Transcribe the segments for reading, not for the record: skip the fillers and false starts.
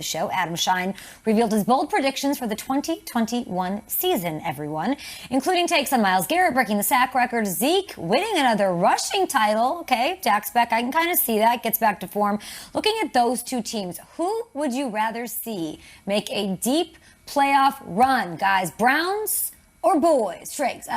show, Adam Shine revealed his bold predictions for the 2021 season, everyone, including takes on Myles Garrett breaking the sack record, Zeke winning another rushing title. Okay, Dak's back. I can kind of see that. Gets back to form. Looking at those two teams, who would you rather see make a deep playoff run, guys? Browns or boys? Schrags.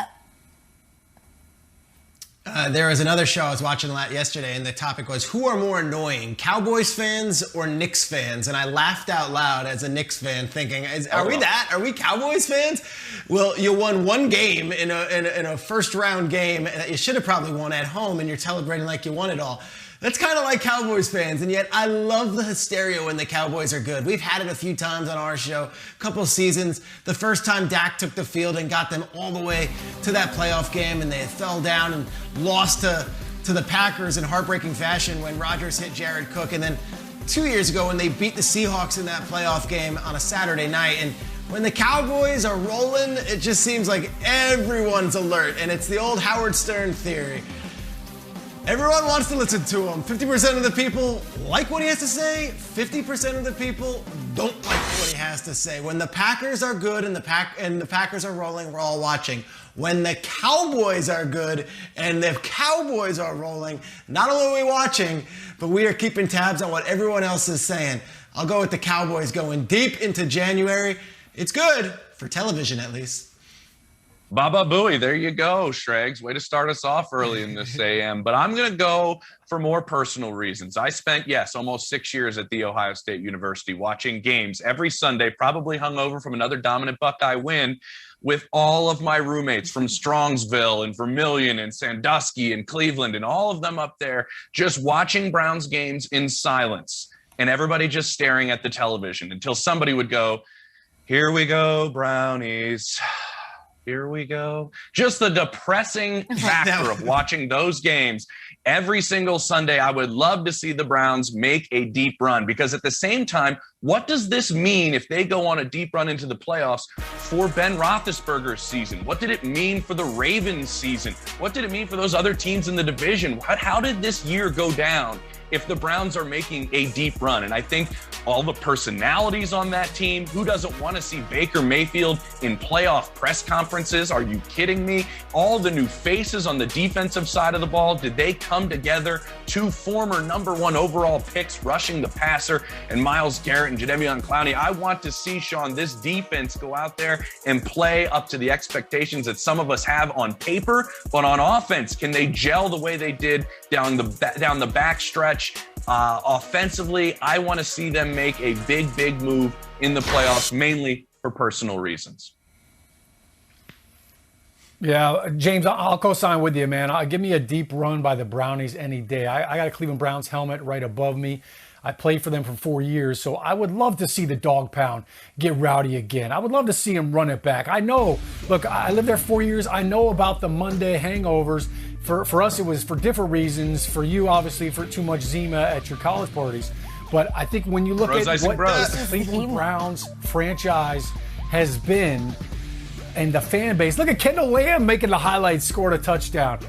There was another show I was watching yesterday, and the topic was, who are more annoying, Cowboys fans or Knicks fans? And I laughed out loud as a Knicks fan, thinking, are we Cowboys fans? Well, you won one game in a first-round game that you should have probably won at home, and you're celebrating like you won it all. That's kind of like Cowboys fans, and yet I love the hysteria when the Cowboys are good. We've had it a few times on our show, a couple seasons. The first time Dak took the field and got them all the way to that playoff game, and they fell down and lost to the Packers in heartbreaking fashion when Rodgers hit Jared Cook. And then 2 years ago when they beat the Seahawks in that playoff game on a Saturday night. And when the Cowboys are rolling, it just seems like everyone's alert. And it's the old Howard Stern theory. Everyone wants to listen to him. 50% of the people like what he has to say. 50% of the people don't like what he has to say. When the Packers are good and the Packers are rolling, we're all watching. When the Cowboys are good and the Cowboys are rolling, not only are we watching, but we are keeping tabs on what everyone else is saying. I'll go with the Cowboys going deep into January. It's good, for television at least. Baba Booey, there you go, Schrags. Way to start us off early in this AM. But I'm going to go for more personal reasons. I spent, almost 6 years at The Ohio State University watching games every Sunday, probably hungover from another dominant Buckeye win, with all of my roommates from Strongsville and Vermilion and Sandusky and Cleveland and all of them up there just watching Browns games in silence and everybody just staring at the television until somebody would go, "Here we go, Brownies. Here we go." Just the depressing factor of watching those games every single Sunday. I would love to see the Browns make a deep run, because at the same time, what does this mean if they go on a deep run into the playoffs for Ben Roethlisberger's season? What did it mean for the Ravens season? What did it mean for those other teams in the division? How did this year go down if the Browns are making a deep run? And I think all the personalities on that team, who doesn't want to see Baker Mayfield in playoff press conferences? Are you kidding me? All the new faces on the defensive side of the ball, did they come together? Two former #1 overall picks rushing the passer, and Myles Garrett and Jadeveon Clowney. I want to see, Sean, this defense go out there and play up to the expectations that some of us have on paper, but on offense, can they gel the way they did down the back stretch? Offensively, I want to see them make a big move in the playoffs, mainly for personal reasons. Yeah, James, I'll co-sign with you, man. Give me a deep run by the Brownies any day. I got a Cleveland Browns helmet right above me. I played for them for 4 years, so I would love to see the dog pound get rowdy again. I would love to see them run it back. I know, look, I lived there 4 years. I know about the Monday hangovers. For us, it was for different reasons. For you, obviously, for too much Zima at your college parties. But I think when you look at what the Cleveland Browns franchise has been and the fan base, look at Kendall Lamb making the highlights, scored a touchdown.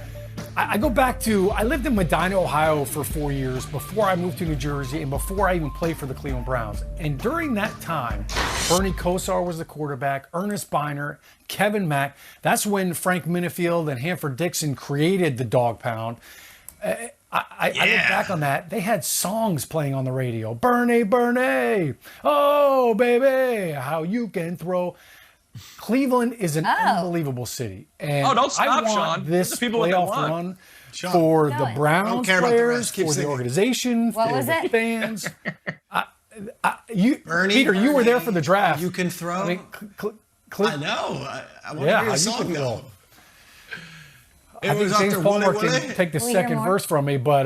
I go back to, I lived in Medina, Ohio for 4 years before I moved to New Jersey and before I even played for the Cleveland Browns. And during that time, Bernie Kosar was the quarterback, Ernest Biner, Kevin Mack. That's when Frank Minifield and Hanford Dixon created the dog pound. I look back on that. They had songs playing on the radio. Bernie, Bernie, oh, baby, how you can throw. Cleveland is an unbelievable city. And don't stop, I want Sean. this playoff run for the Browns players, for the organization, for the fans. Bernie, Peter, you were there for the draft. You can throw. I know. I want to hear a song, though. I think James Palmer can take the second verse from me, but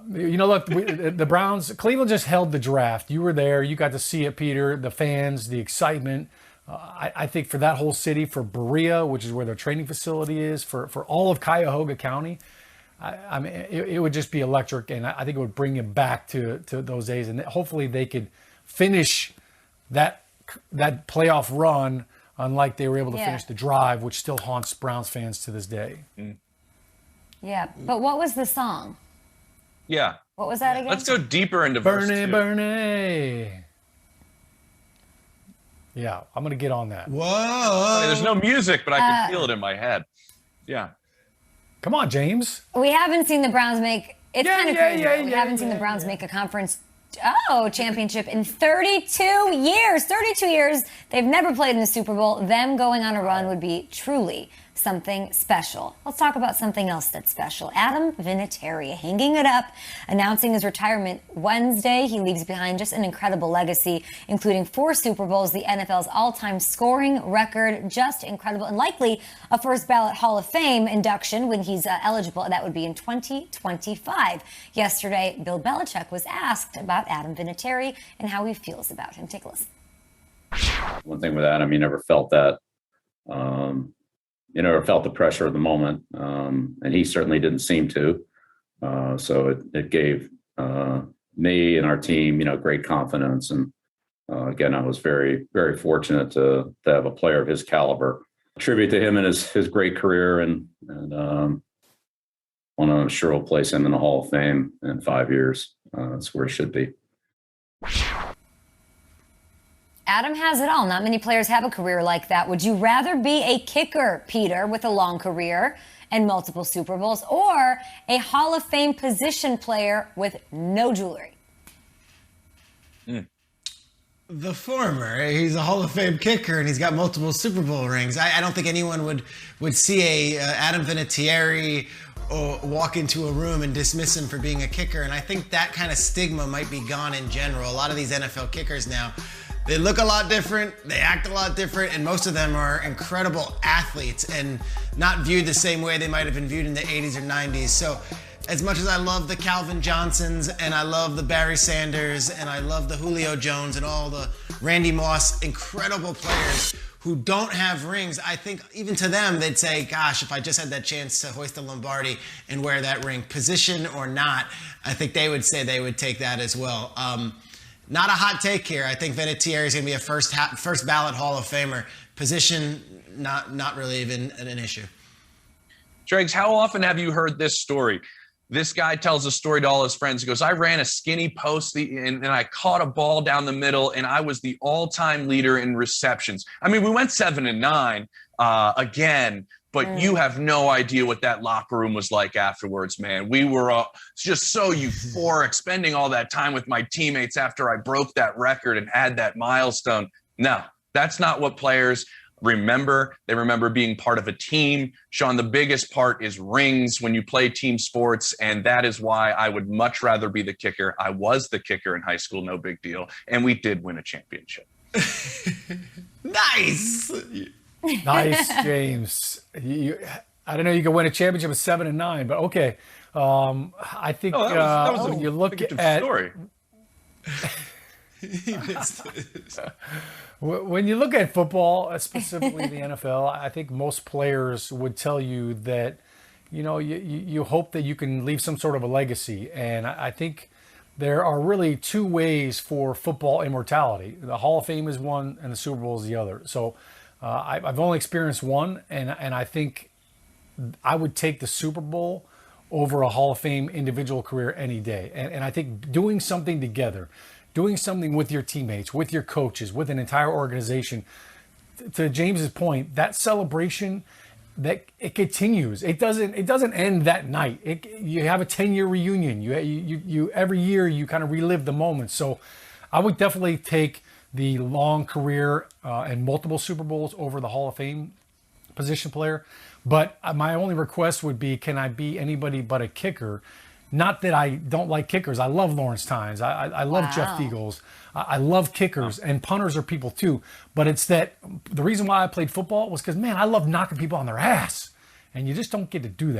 look, the Browns, Cleveland just held the draft. You were there. You got to see it, Peter, the fans, the excitement. I think for that whole city, for Berea, which is where their training facility is, for all of Cuyahoga County, I mean, it would just be electric, and I think it would bring him back to those days, and hopefully they could finish that playoff run, unlike they were able to finish the drive, which still haunts Browns fans to this day. Yeah, but what was the song? Yeah. What was that again? Let's go deeper into verse 2. Bernie. Yeah, I'm going to get on that. Whoa. There's no music, but I can feel it in my head. Yeah. Come on, James. We haven't seen the Browns make. It's kind of crazy. We haven't seen the Browns make a conference championship in 32 years. 32 years. They've never played in the Super Bowl. Them going on a run would be truly something special. Let's talk about something else that's special. Adam Vinatieri hanging it up, announcing his retirement Wednesday. He leaves behind just an incredible legacy, including 4 Super Bowls, the NFL's all-time scoring record, just incredible, and likely a first ballot Hall of Fame induction when he's eligible. That would be in 2025. Yesterday, Bill Belichick was asked about Adam Vinatieri and how he feels about him. Take a listen. One thing with Adam, you never felt that. You never felt the pressure of the moment, and he certainly didn't seem to. So it gave me and our team, great confidence. And again, I was very, very fortunate to have a player of his caliber. Tribute to him and his great career, and I'm sure we'll place him in the Hall of Fame in 5 years. That's where he should be. Adam has it all. Not many players have a career like that. Would you rather be a kicker, Peter, with a long career and multiple Super Bowls, or a Hall of Fame position player with no jewelry? The former. He's a Hall of Fame kicker, and he's got multiple Super Bowl rings. I don't think anyone would see a Adam Vinatieri walk into a room and dismiss him for being a kicker. And I think that kind of stigma might be gone in general. A lot of these NFL kickers now, they look a lot different, they act a lot different, and most of them are incredible athletes and not viewed the same way they might have been viewed in the 80s or 90s. So as much as I love the Calvin Johnsons and I love the Barry Sanders and I love the Julio Jones and all the Randy Moss, incredible players who don't have rings, I think even to them, they'd say, gosh, if I just had that chance to hoist the Lombardi and wear that ring, position or not, I think they would say they would take that as well. Not a hot take here. I think Vinatieri is going to be a first ballot Hall of Famer. Position, not really even an issue. Dregs, how often have you heard this story? This guy tells a story to all his friends. He goes, I ran a skinny post and I caught a ball down the middle, and I was the all-time leader in receptions. I mean, we went 7-9 again, but you have no idea what that locker room was like afterwards, man. We were just so euphoric, spending all that time with my teammates after I broke that record and had that milestone. No, that's not what players remember. They remember being part of a team. Sean, the biggest part is rings when you play team sports, and that is why I would much rather be the kicker. I was the kicker in high school, no big deal, and we did win a championship. Nice! Nice, James. I don't know. You can win a championship at 7-9, but okay. I think that was when you look at story. When you look at football, specifically the NFL, I think most players would tell you that you hope that you can leave some sort of a legacy, and I think there are really 2 ways for football immortality. The Hall of Fame is one, and the Super Bowl is the other. So. I've only experienced one, and I think I would take the Super Bowl over a Hall of Fame individual career any day. And I think doing something together, doing something with your teammates, with your coaches, with an entire organization, to James's point, that celebration, that it continues. It doesn't end that night. You have a 10-year reunion. You every year you kind of relive the moment. So I would definitely take the long career and multiple Super Bowls over the Hall of Fame position player. But my only request would be, can I be anybody but a kicker? Not that I don't like kickers. I love Lawrence Tynes. I love Jeff Eagles. I love kickers, and punters are people too. But it's that the reason why I played football was because, man, I love knocking people on their ass. And you just don't get to do that.